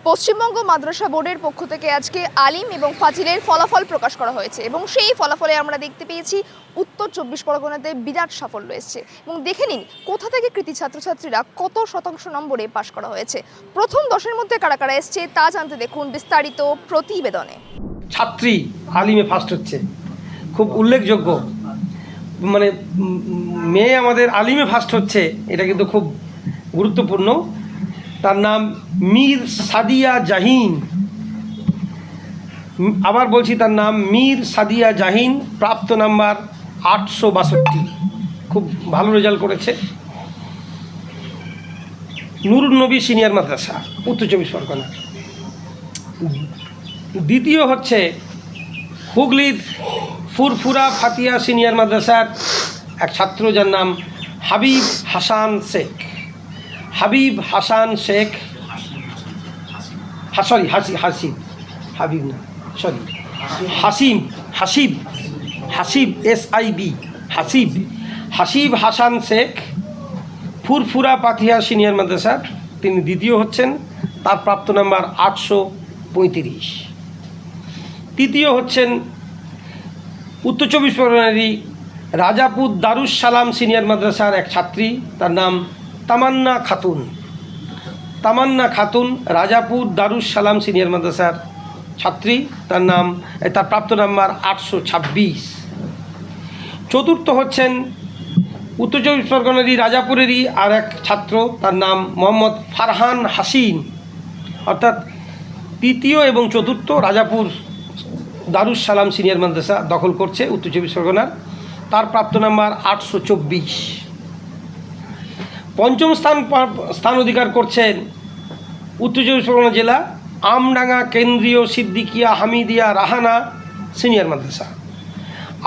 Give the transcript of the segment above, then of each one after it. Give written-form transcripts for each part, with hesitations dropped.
পশ্চিমবঙ্গ মাদ্রাসা বোর্ডের পক্ষ থেকে আজকে আলিম এবং ফাজিলের ফলাফল প্রকাশ করা হয়েছে এবং সেই ফলাফলে আমরা দেখতে পেয়েছি উত্তর ২৪ পরগনাতে বিরাট সাফল্য এসেছে। এবং দেখে নিন কোথা থেকে কৃতি ছাত্রছাত্রীরা কত শতাংশ নম্বরে পাশ করা হয়েছে। প্রথম ১০-এর মধ্যে কারা কারা এসছে তা জানতে দেখুন বিস্তারিত প্রতিবেদনে। ছাত্রী আলিমে ফার্স্ট হচ্ছে, খুব উল্লেখযোগ্য। মানে মেয়ে আমাদের আলিমে ফার্স্ট হচ্ছে, এটা কিন্তু খুব গুরুত্বপূর্ণ। তার নাম মীর সাদিয়া জাহিন। আবার বলছি, তার নাম মীর সাদিয়া জাহিন, প্রাপ্ত নাম্বার ৮৬২। খুব ভালো রেজাল্ট করেছে। নুরুন নবী সিনিয়র মাদ্রাসা, উত্তর ২৪ পরগনা। দ্বিতীয় হচ্ছে হুগলির ফুরফুরা ফাতিয়া সিনিয়র মাদ্রাসার এক ছাত্র, যার নাম হাবিব হাসান শেখ। হাবিব হাসান শেখ, সরি হাসিব, হাবিব না, সরি হাসিব, হাসিব হাসিব SIB, হাসিব হাসিব হাসান শেখ, ফুরফুরা পাতিয়া সিনিয়র মাদ্রাসার তিনি দ্বিতীয় হচ্ছেন। তার প্রাপ্ত নাম্বার ৮৩৫। তৃতীয় হচ্ছেন উত্তর ২৪ পরগনারই রাজাপুর দারুস সালাম সিনিয়র মাদ্রাসার এক ছাত্রী, তার নাম তামান্না খাতুন। তামান্না খাতুন, রাজাপুর দারুস সালাম সিনিয়র মাদ্রাসার ছাত্রী, তার প্রাপ্ত নাম্বার ৮২৬। চতুর্থ হচ্ছেন উত্তর ২৪ পরগনারই রাজাপুরেরই আর এক ছাত্র, তার নাম মোহাম্মদ ফারহান হাসিন। অর্থাৎ তৃতীয় এবং চতুর্থ রাজাপুর দারুস সালাম সিনিয়র মাদ্রাসা দখল করছে উত্তর ২৪ পরগনার। তার প্রাপ্ত নাম্বার ৮২৪। পঞ্চম স্থান অধিকার করছেন উত্তর ২৪ পরগনা জেলা আমডাঙ্গা কেন্দ্রীয় সিদ্দিকিয়া হামিদিয়া রাহানা সিনিয়র মাদ্রাসা।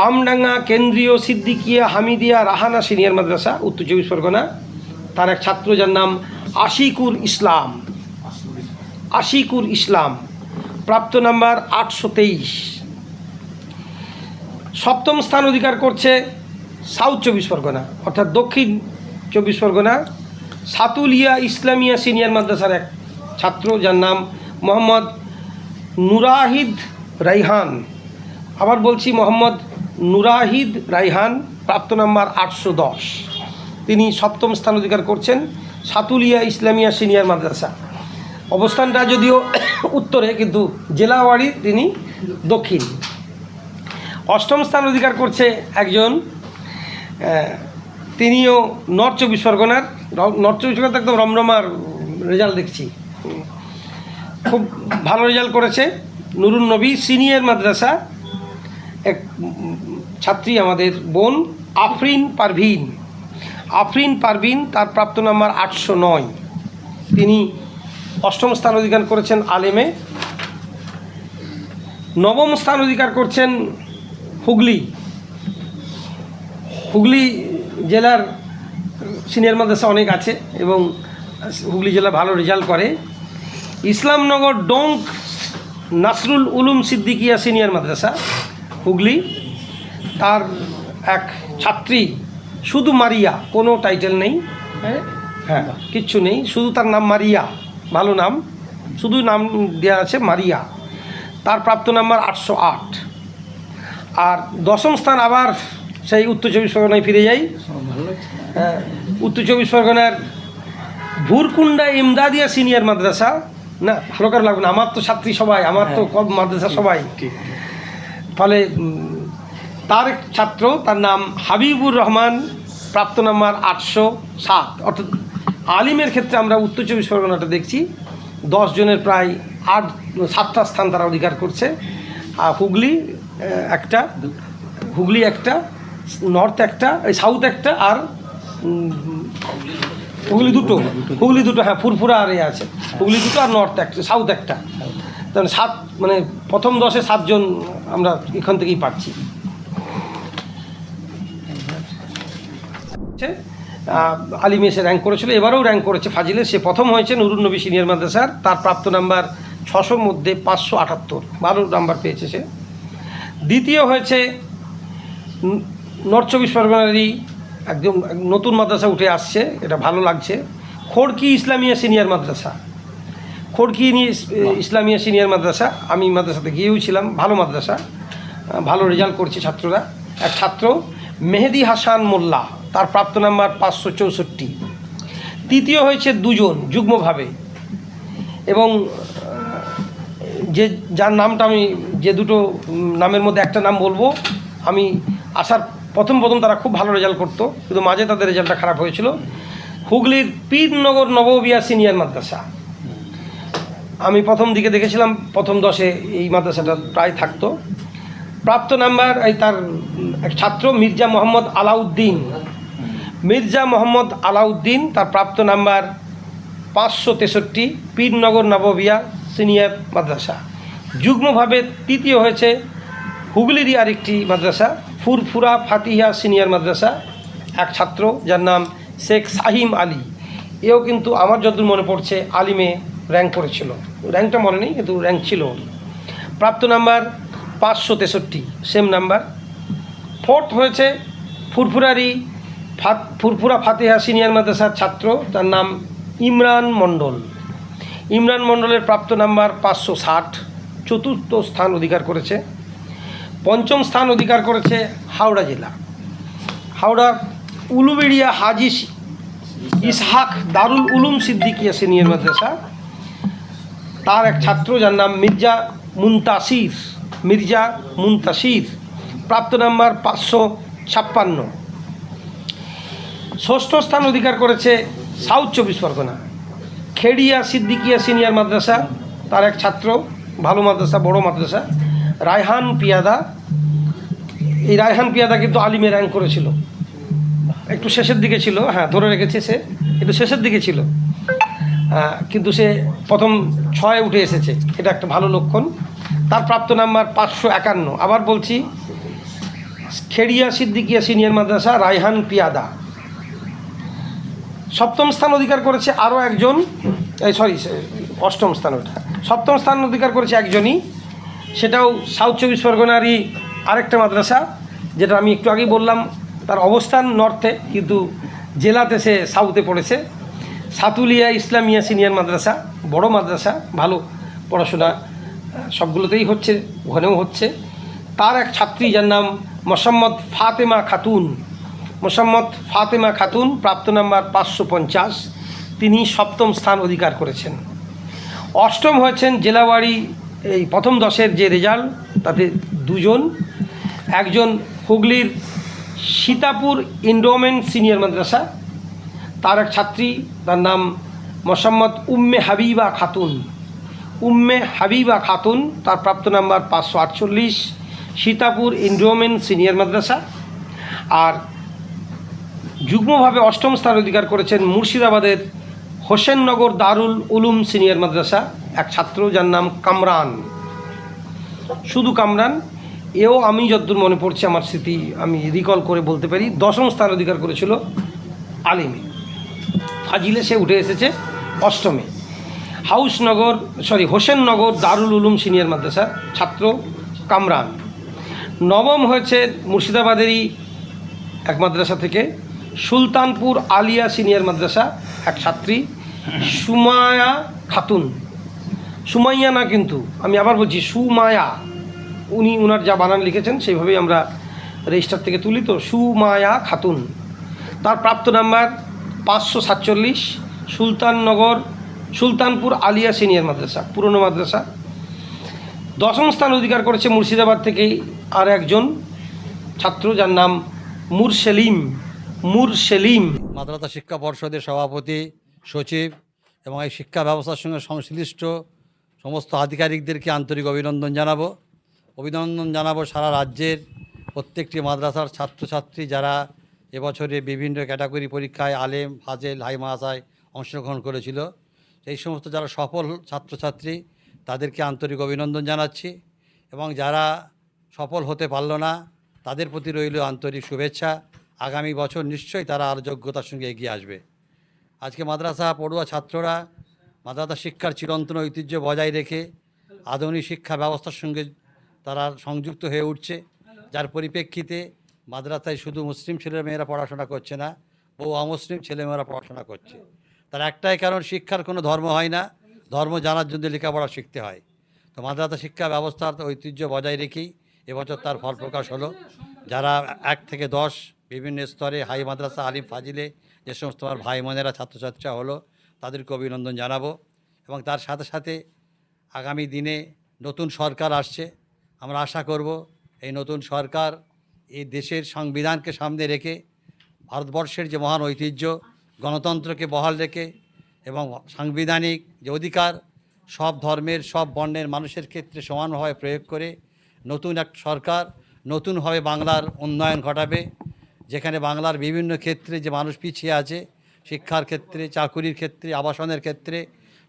আমডাঙ্গা কেন্দ্রীয় সিদ্দিকিয়া হামিদিয়া রাহানা সিনিয়র মাদ্রাসা, উত্তর ২৪ পরগনা। তার এক ছাত্র, যার নাম আশিকুর ইসলাম। আশিকুর ইসলাম, প্রাপ্ত নাম্বার ৮২৩। সপ্তম স্থান অধিকার করছে সাউথ ২৪ পরগনা, অর্থাৎ দক্ষিণ ২৪ পরগনা সাতুলিয়া ইসলামিয়া সিনিয়র মাদ্রাসার এক ছাত্র, যার নাম মোহাম্মদ নুরাহিদ রাইহান। আবার বলছি, মোহাম্মদ নুরাহিদ রাইহান, প্রাপ্ত নাম্বার ৮১০। তিনি সপ্তম স্থান অধিকার করছেন সাতুলিয়া ইসলামিয়া সিনিয়র মাদ্রাসা। অবস্থানটা যদিও উত্তরে, কিন্তু জেলাওয়ারি তিনি দক্ষিণ। অষ্টম স্থান অধিকার করছে একজন, তিনিও নর্থ ২৪ পরগনার। নর্থ ২৪ পরগনা একদম রমরমার রেজাল্ট দেখছি, খুব ভালো রেজাল্ট করেছে। নুরুন নবী সিনিয়র মাদ্রাসা এক ছাত্রী, আমাদের বোন আফরিন পারভিন। আফরিন পারভিন, তার প্রাপ্ত নাম্বার ৮০৯। তিনি অষ্টম স্থান অধিকার করেছেন আলেমে। নবম স্থান অধিকার করছেন হুগলি জেলার সিনিয়র মাদ্রাসা অনেক আছে এবং হুগলি জেলা ভালো রেজাল্ট করে। ইসলামনগর ডোঙ্ক নাসরুল উলুম সিদ্দিকিয়া সিনিয়র মাদ্রাসা, হুগলি। তার এক ছাত্রী, শুধু মারিয়া, কোনো টাইটেল নেই, হ্যাঁ কিচ্ছু নেই, শুধু তার নাম মারিয়া, ভালো নাম, শুধু নাম দেওয়া আছে মারিয়া। তার প্রাপ্ত নাম্বার ৮০৮। আর দশম স্থান আবার সেই উত্তর ২৪ পরগনায় ফিরে যাই। উত্তর ২৪ পরগনার ভুরকুন্ডা ইমদাদিয়া সিনিয়র মাদ্রাসা। না, ভালো করে লাগবে না, আমার তো ছাত্রী সবাই, আমার তো কম মাদ্রাসা সবাই। ফলে তার ছাত্র, তার নাম হাবিবুর রহমান, প্রাপ্ত নাম্বার ৮০৭। অর্থাৎ আলিমের ক্ষেত্রে আমরা উত্তর ২৪ পরগনাটা দেখছি ১০ জনের প্রায় 7টা স্থান তারা অধিকার করছে। আর হুগলি একটা, নর্থ একটা, সাউথ একটা, আর হুগলি দুটো, হ্যাঁ ফুরফুরা আর আছে, হুগলি দুটো আর নর্থ একটা, সাউথ একটা। তাহলে মানে প্রথম 10-এ 7 জন আমরা এখান থেকেই পাচ্ছি। আলিমে এসে র্যাঙ্ক করেছিল, এবারেও র্যাঙ্ক করেছে ফাজিলে। সে প্রথম হয়েছে নুরুন নবী সিনিয়র মাদ্রাসার। তার প্রাপ্ত নাম্বার ৬০০-র মধ্যে ৫৭৮, ভালো নাম্বার পেয়েছে সে। দ্বিতীয় হয়েছে নর্থ ২৪ পরগনারই একদম নতুন মাদ্রাসা উঠে আসছে, এটা ভালো লাগছে, খড়কি ইসলামিয়া সিনিয়র মাদ্রাসা। খড়কি ইসলামিয়া সিনিয়র মাদ্রাসা, আমি মাদ্রাসাতে গিয়েও ছিলাম, ভালো মাদ্রাসা, ভালো রেজাল্ট করছে ছাত্ররা। এক ছাত্র মেহেদি হাসান মোল্লা, তার প্রাপ্ত নাম্বার 564। তৃতীয় হয়েছে দুজন যুগ্মভাবে, এবং যার নামটা আমি যে দুটো নামের মধ্যে একটা নাম বলবো, আমি আসার প্রথম তারা খুব ভালো রেজাল্ট করতো, কিন্তু মাঝে তাদের রেজাল্টটা খারাপ হয়েছিল। হুগলির পীরনগর নববিয়া সিনিয়র মাদ্রাসা, আমি প্রথম দিকে দেখেছিলাম প্রথম 10-এ এই মাদ্রাসাটা প্রায় থাকতো। প্রাপ্ত নাম্বার তার এক ছাত্র মির্জা মোহাম্মদ আলাউদ্দিন, তার প্রাপ্ত নাম্বার 563, পীরনগর নববিয়া সিনিয়র মাদ্রাসা। যুগ্মভাবে তৃতীয় হয়েছে হুগলিরই আরেকটি মাদ্রাসা ফুরফুরা ফাতিহা সিনিয়র মাদ্রাসা, এক ছাত্র যার নাম শেখ শাহিম আলী। এও কিন্তু আমার যতদূর মনে পড়ছে আলিমে র্যাঙ্ক করেছিল, র্যাঙ্কটা মনে নেই কিন্তু র্যাঙ্ক ছিল। প্রাপ্ত নাম্বার 563, সেম নাম্বার। ফোর্থ হয়েছে ফুরফুরা ফাতিহা সিনিয়র মাদ্রাসার ছাত্র, তার নাম ইমরান মণ্ডলের প্রাপ্ত নাম্বার 560, চতুর্থ স্থান অধিকার করেছে। পঞ্চম স্থান অধিকার করেছে হাওড়া জেলা, হাওড়া উলুবেড়িয়া হাজি ইসহাক দারুল উলুম সিদ্দিকিয়া সিনিয়র মাদ্রাসা, তার এক ছাত্র যার নাম মির্জা মুনতাসির, প্রাপ্ত নাম্বার 556। ষষ্ঠ স্থান অধিকার করেছে সাউথ 24 পরগনা খেড়িয়া সিদ্দিকিয়া সিনিয়র মাদ্রাসা, তার এক ছাত্র, ভালো মাদ্রাসা, বড় মাদ্রাসা, রায়হান পিয়াদা। এই রায়হান পিয়াদা কিন্তু আলিমে র্যাঙ্ক করেছিল, একটু শেষের দিকে ছিল, হ্যাঁ ধরে রেখেছে, সে একটু শেষের দিকে ছিল, কিন্তু সে প্রথম 6-এ উঠে এসেছে, এটা একটা ভালো লক্ষণ। তার প্রাপ্ত নাম্বার 551। আবার বলছি, খেড়িয়া সিদ্দিকিয়া সিনিয়র মাদ্রাসা, রায়হান পিয়াদা। সপ্তম স্থান অধিকার করেছে আরও একজন, অষ্টম স্থান, ওটা সপ্তম স্থান অধিকার করেছে একজনই, সেটাও সাউথ 24 পরগনারই আরেকটা মাদ্রাসা, যেটা আমি একটু আগেই বললাম, তার অবস্থান নর্থে কিন্তু জেলাতে সে সাউথে পড়েছে। সাতুলিয়া ইসলামিয়া সিনিয়র মাদ্রাসা, বড় মাদ্রাসা, ভালো পড়াশোনা সবগুলোতেই হচ্ছে, ওখানেও হচ্ছে। তার এক ছাত্রী যার নাম মোসাম্মদ ফাতেমা খাতুন, প্রাপ্ত নাম্বার 550, তিনি সপ্তম স্থান অধিকার করেছেন। অষ্টম হয়েছেন জেলাবাড়ি, এই প্রথম 10-এর যে রেজাল্ট তাতে দুজন, একজন হুগলির সীতাপুর এন্ডোমেন্ট সিনিয়র মাদ্রাসা, তার এক ছাত্রী, তার নাম মোসাম্মদ উম্মে হাবিবা খাতুন, তার প্রাপ্ত নাম্বার 548, সীতাপুর এন্ডোমেন্ট সিনিয়র মাদ্রাসা। আর যুগ্মভাবে অষ্টম স্থান অধিকার করেছেন মুর্শিদাবাদের হোসেননগর দারুল উলুম সিনিয়র মাদ্রাসা, এক ছাত্র যার নাম শুধু কামরান। এও আমি যতদূর মনে পড়ছে, আমার স্মৃতি আমি রিকল করে বলতে পারি, 10ম স্থান অধিকার করেছিল আলিমে। ফাজিলে সে উঠে এসেছে 8মে। হোসেননগর দারুল উলুম সিনিয়র মাদ্রাসা, ছাত্র কামরান। 9ম হয়েছে মুর্শিদাবাদেরই এক মাদ্রাসা থেকে সুলতানপুর আলিয়া সিনিয়র মাদ্রাসা, এক ছাত্রী সুমাইয়া না, কিন্তু আমি আবার বলছি সুমায়া, উনার যা বানান লিখেছেন সেইভাবেই আমরা রেজিস্টার থেকে তুলি, তো সুমায়া খাতুন। তার প্রাপ্ত নাম্বার 547, সুলতানপুর আলিয়া সিনিয়র মাদ্রাসা, পুরনো মাদ্রাসা। 10ম স্থান অধিকার করেছে মুর্শিদাবাদ থেকেই আর একজন ছাত্র যার নাম মুর সেলিম। মাদ্রাসা শিক্ষা পর্ষদের সভাপতি, সচিব এবং এই শিক্ষা ব্যবস্থার সঙ্গে সংশ্লিষ্ট সমস্ত আধিকারিকদেরকে আন্তরিক অভিনন্দন জানাবো সারা রাজ্যের প্রত্যেকটি মাদ্রাসার ছাত্রছাত্রী যারা এবছরে বিভিন্ন ক্যাটাগরি পরীক্ষায় আলেম, ফাজেল, হাই মাদ্রাসায় অংশগ্রহণ করেছিল। সেই সমস্ত যারা সফল ছাত্রছাত্রী তাদেরকে আন্তরিক অভিনন্দন জানাচ্ছি, এবং যারা সফল হতে পারল না তাদের প্রতি রইল আন্তরিক শুভেচ্ছা। আগামী বছর নিশ্চয়ই তারা আরও যোগ্যতার সঙ্গে এগিয়ে আসবে। আজকে মাদ্রাসা পড়ুয়া ছাত্ররা মাদ্রাসা শিক্ষার চিরন্তন ঐতিহ্য বজায় রেখে আধুনিক শিক্ষা ব্যবস্থার সঙ্গে তারা সংযুক্ত হয়ে উঠছে, যার পরিপ্রেক্ষিতে মাদ্রাসায় শুধু মুসলিম ছেলেমেয়েরা পড়াশোনা করছে না, বহু অমুসলিম ছেলেমেয়েরা পড়াশোনা করছে। তার একটাই কারণ, শিক্ষার কোনো ধর্ম হয় না, ধর্ম জানার জন্য লেখাপড়া শিখতে হয়। তো মাদ্রাসা শিক্ষা ব্যবস্থার ঐতিহ্য বজায় রেখেই এবছর তার ফল প্রকাশ হলো। যারা 1 থেকে 10 বিভিন্ন স্তরে হাই মাদ্রাসা আলিম ফাজিলে যে সমস্ত আমার ভাই বোনেরা ছাত্রছাত্রীরা হলো, তাদেরকে অভিনন্দন জানাবো। এবং তার সাথে সাথে আগামী দিনে নতুন সরকার আসছে, আমরা আশা করব এই নতুন সরকার এই দেশের সংবিধানকে সামনে রেখে, ভারতবর্ষের যে মহান ঐতিহ্য গণতন্ত্রকে বহাল রেখে এবং সাংবিধানিক যে অধিকার সব ধর্মের সব বর্ণের মানুষের ক্ষেত্রে সমানভাবে প্রয়োগ করে নতুন এক সরকার নতুনভাবে বাংলার উন্নয়ন ঘটাবে। যেখানে বাংলার বিভিন্ন ক্ষেত্রে যে মানুষ পিছিয়ে আছে, শিক্ষার ক্ষেত্রে, চাকুরির ক্ষেত্রে, আবাসনের ক্ষেত্রে,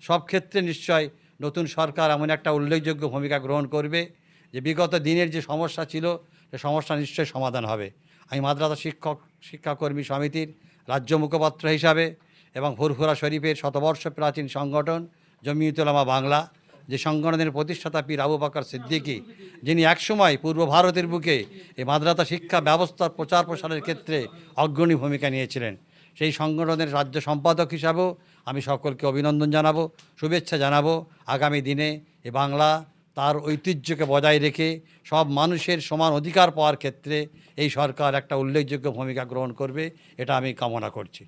সব ক্ষেত্রে নিশ্চয় নতুন সরকার এমন একটা উল্লেখযোগ্য ভূমিকা গ্রহণ করবে যে বিগত দিনের যে সমস্যা ছিল সে সমস্যা নিশ্চয় সমাধান হবে। আমি মাদ্রাসা শিক্ষাকর্মী সমিতির রাজ্য মুখপাত্র হিসাবে এবং ফুরফুরা শরীফের শতবর্ষ প্রাচীন সংগঠন জমিয়ত উলামা বাংলা, যে সংগঠনের প্রতিষ্ঠাতা পীর আবু বকর সিদ্দিকী, যিনি একসময় পূর্ব ভারতের বুকে এই মাদ্রাসা শিক্ষা ব্যবস্থার প্রচার প্রসারের ক্ষেত্রে অগ্রণী ভূমিকা নিয়েছিলেন, সেই সংগঠনের রাজ্য সম্পাদক হিসাবেও আমি সকলকে অভিনন্দন জানাবো, শুভেচ্ছা জানাবো। আগামী দিনে এ বাংলা তার ঐতিহ্যকে বজায় রেখে সব মানুষের সমান অধিকার পাওয়ার ক্ষেত্রে এই সরকার একটা উল্লেখযোগ্য ভূমিকা গ্রহণ করবে, এটা আমি কামনা করছি।